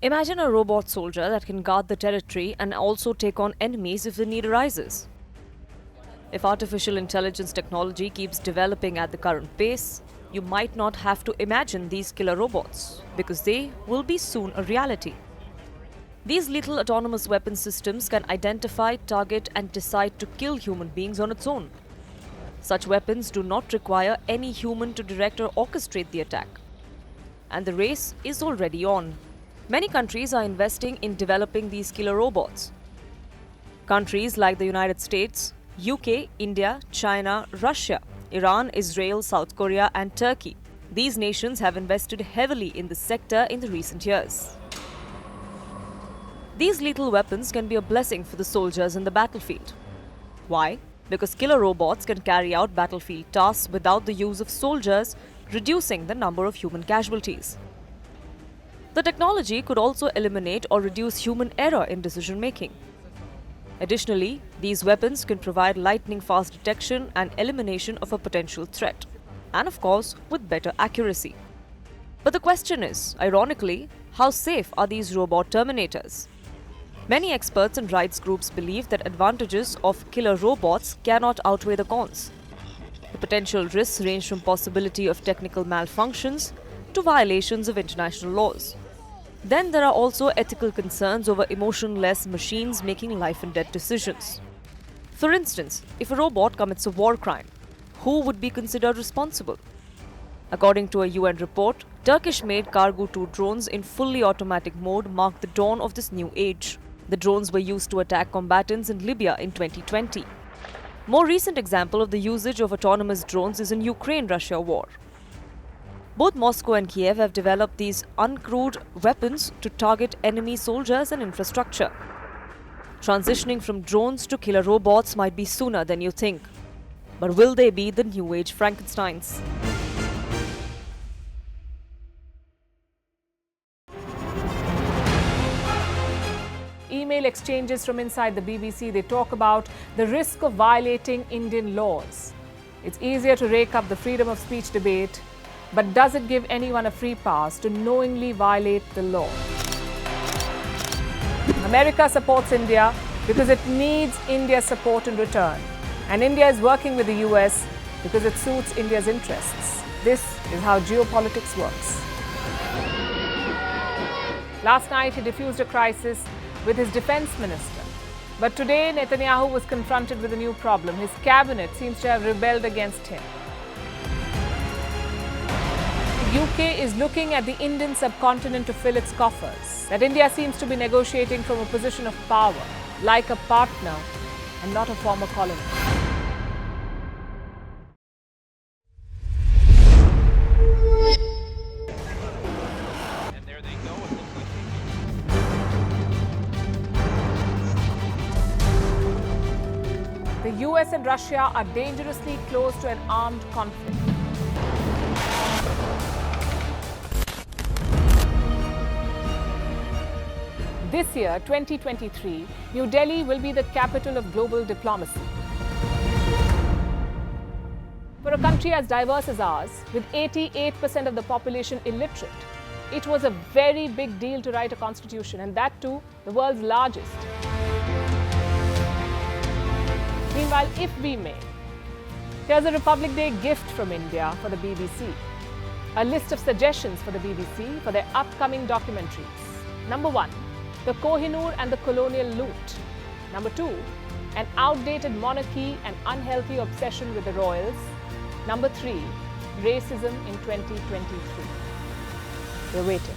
Imagine a robot soldier that can guard the territory and also take on enemies if the need arises. If artificial intelligence technology keeps developing at the current pace, you might not have to imagine these killer robots, because they will be soon a reality. These lethal autonomous weapon systems can identify, target, and decide to kill human beings on its own. Such weapons do not require any human to direct or orchestrate the attack. And the race is already on. Many countries are investing in developing these killer robots. Countries like the United States, UK, India, China, Russia, Iran, Israel, South Korea, and Turkey. These nations have invested heavily in this sector in the recent years. These lethal weapons can be a blessing for the soldiers in the battlefield. Why? Because killer robots can carry out battlefield tasks without the use of soldiers, reducing the number of human casualties. The technology could also eliminate or reduce human error in decision-making. Additionally, these weapons can provide lightning-fast detection and elimination of a potential threat, and of course, with better accuracy. But the question is, ironically, how safe are these robot terminators? Many experts and rights groups believe that advantages of killer robots cannot outweigh the cons. The potential risks range from possibility of technical malfunctions to violations of international laws. Then there are also ethical concerns over emotionless machines making life and death decisions. For instance, if a robot commits a war crime, who would be considered responsible? According to a UN report, Turkish-made Cargo-2 drones in fully automatic mode marked the dawn of this new age. The drones were used to attack combatants in Libya in 2020. More recent example of the usage of autonomous drones is in Ukraine-Russia war. Both Moscow and Kiev have developed these uncrewed weapons to target enemy soldiers and infrastructure. Transitioning from drones to killer robots might be sooner than you think. But will they be the new age Frankensteins? Email exchanges from inside the BBC, they talk about the risk of violating Indian laws. It's easier to rake up the freedom of speech debate, but does it give anyone a free pass to knowingly violate the law? America supports India because it needs India's support in return. And India is working with the US because it suits India's interests. This is how geopolitics works. Last night, he diffused a crisis with his defense minister. But today, Netanyahu was confronted with a new problem. His cabinet seems to have rebelled against him. The UK is looking at the Indian subcontinent to fill its coffers. That India seems to be negotiating from a position of power, like a partner and not a former colony. The US and Russia are dangerously close to an armed conflict. This year, 2023, New Delhi will be the capital of global diplomacy. For a country as diverse as ours, with 88% of the population illiterate, it was a very big deal to write a constitution, and that too, the world's largest. Meanwhile, if we may, here's a Republic Day gift from India for the BBC. A list of suggestions for the BBC for their upcoming documentaries. Number 1, the Kohinoor and the colonial loot. Number 2, an outdated monarchy and unhealthy obsession with the royals. Number 3, racism in 2023. We're waiting.